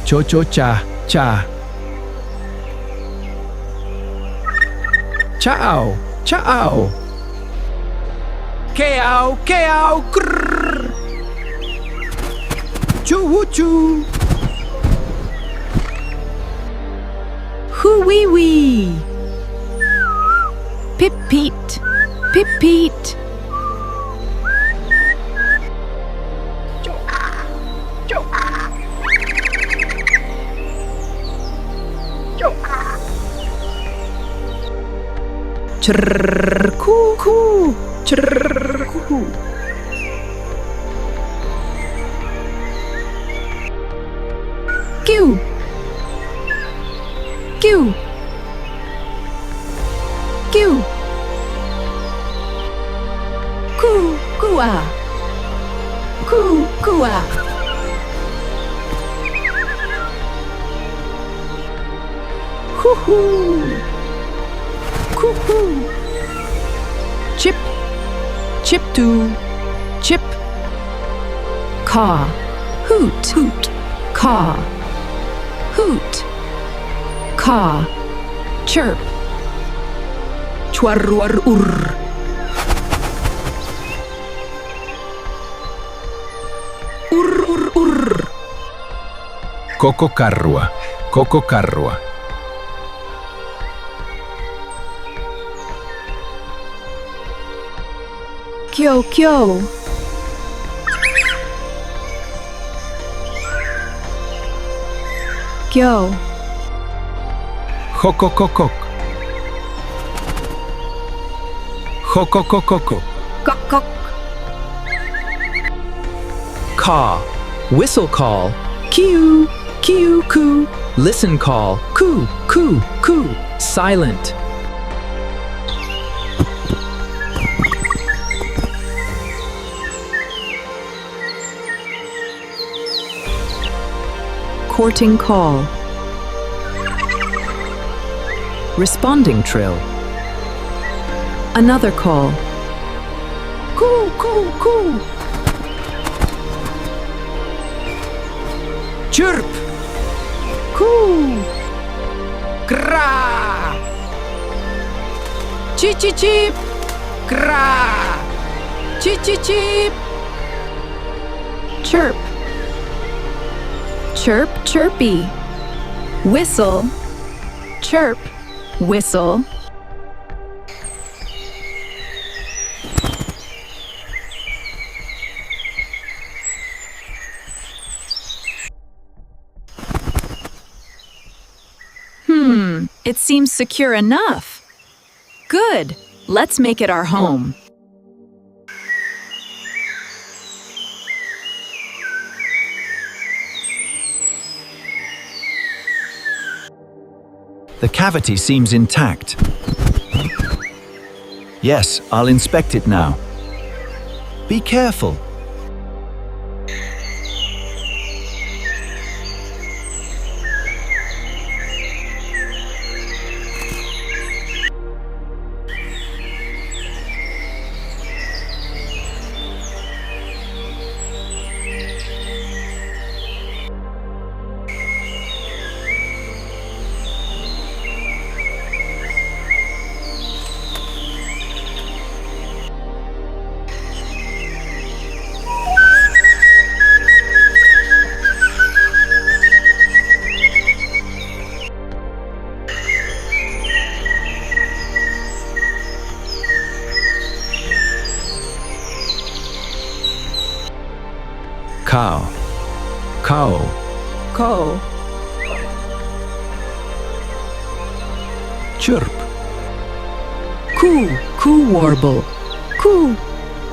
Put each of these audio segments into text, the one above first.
cho cho cha cha. Ciao ciao. Keow keow grrr. Choo choo. Hoo wee wee. Pip peet. Pip peet. Chirr coo coo. Chirr coo. Pew. Pew. Pew. Coo coo ah. Coo coo ah. Hoo hoo. Coo hoo. Chip. Chip doo. Chip. Caw. Hoot hoot. Caw. Hoot. Caw. Chirp. Chwarwar urr. Urr urr urr. Cococarrua. Cococarrua. Kyo kyo. Kyo. Jocococok. Jococococo. Kok kok. Caw, whistle call. Cue. Cue coo. Listen call. Coo, coo, coo. Silent. Courting call. Responding trill. Another call. Coo coo coo. Chirp. Coo. Gra. Chip chip chip. Gra. Chip chip chip. Chirp. Chirp chirpy. Whistle. Chirp. Whistle. It seems secure enough. Good. Let's make it our home. The cavity seems intact. Yes, I'll inspect it now. Be careful. Cow. Cow. Cow. Chirp. Coo. Coo warble. Coo.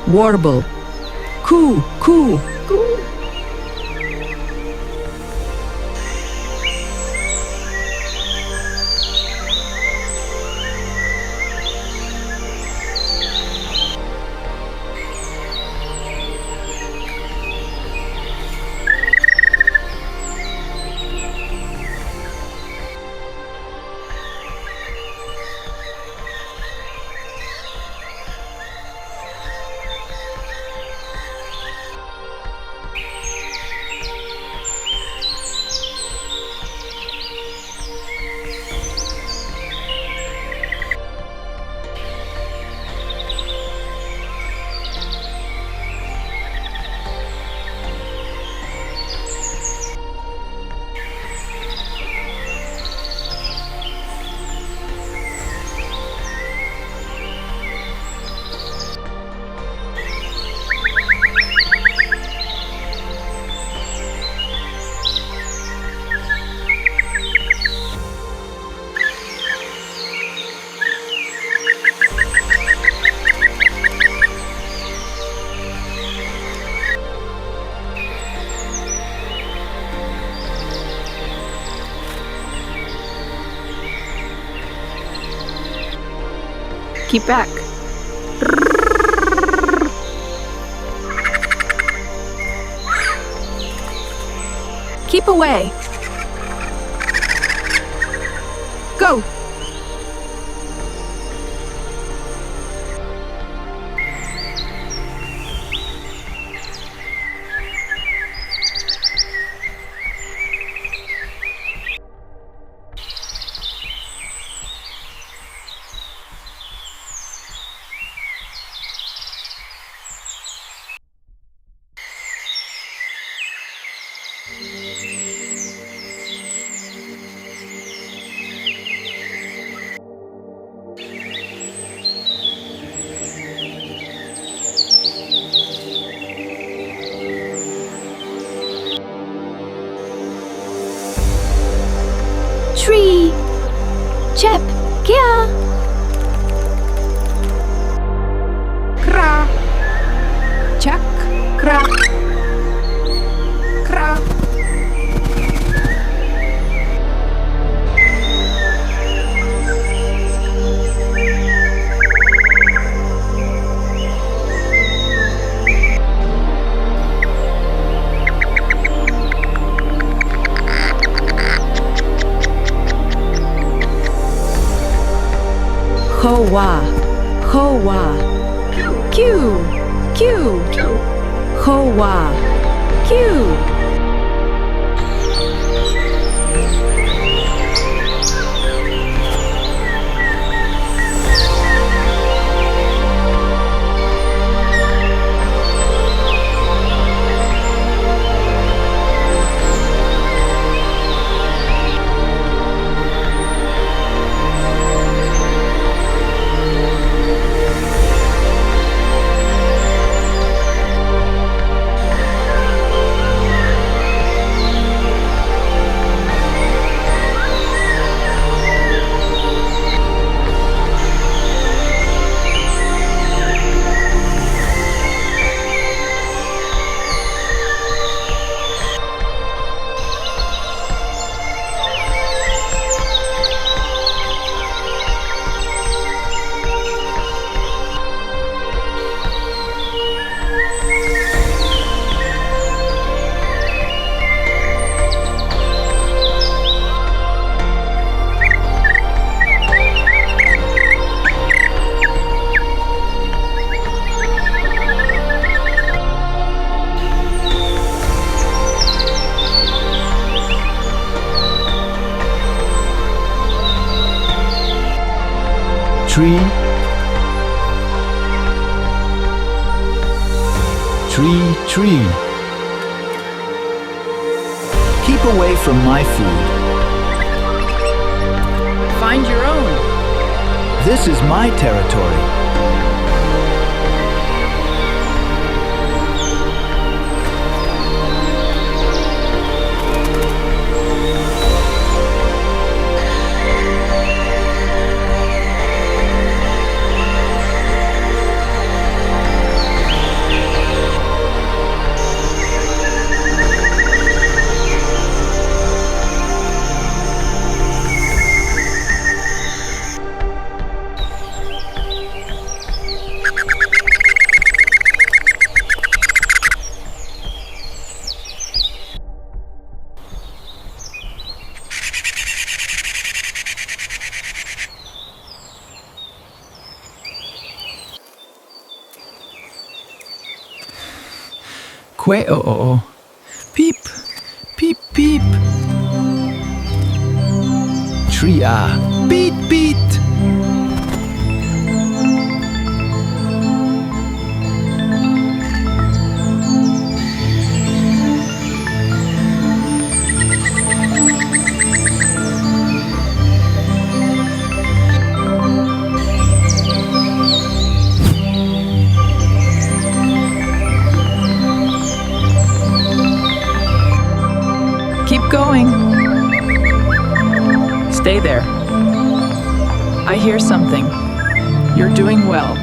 Warble. Coo. Coo. Coo. Keep back. Keep away. Go! Tree. Chep. Kia. Kra! Chak! Kra! Kra! Hoa. Hoa. Q. Q. Hoa. Q. Tree. Tree. Keep away from my food. Find your own. This is my territory. Queo. Peep. Peep, peep. Tria. Beat, beat. Keep going. Stay there. I hear something. You're doing well.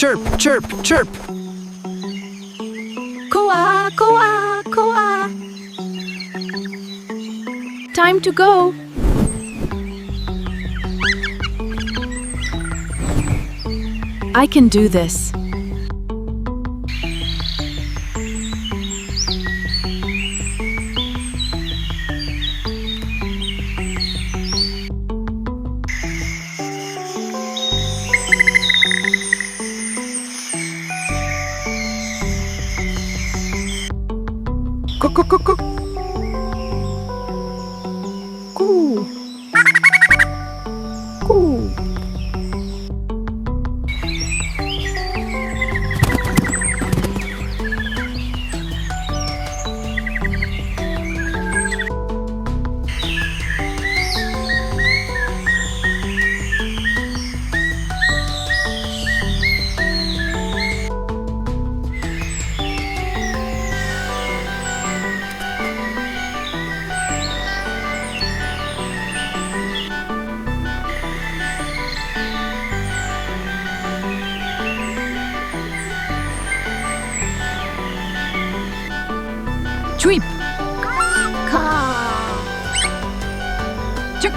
chirp, chirp, chirp. Koa, koa, koa. Time to go. I can do this. Cook, cook, cook, cook. Coo. Coo. Tweep. Ka. Chuk.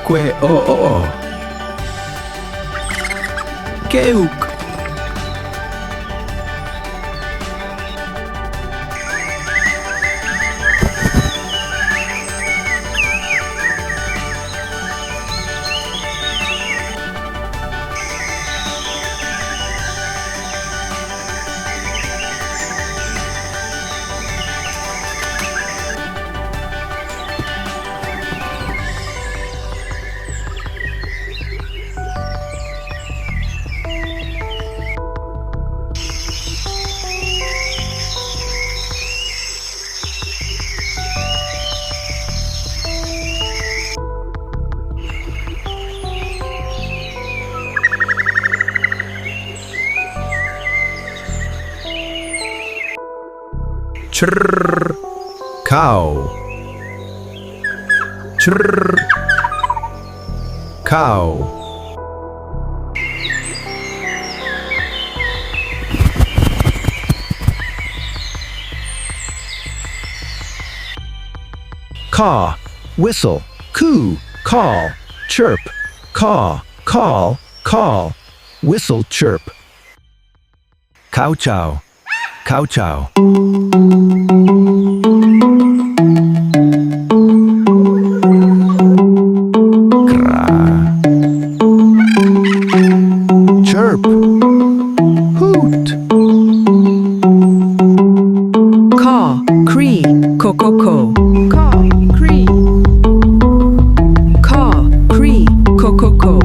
Que o o. Keuk. Churr. Cow. Churr. Cow. Caw. Whistle. Coo. Call. Chirp. Caw. Call. Call. Whistle. Chirp. Cow chow. Cow chow. Chirp. Hoot. Caw. Cree. Cococo. Caw. Cree. Caw. Cree. Cococo.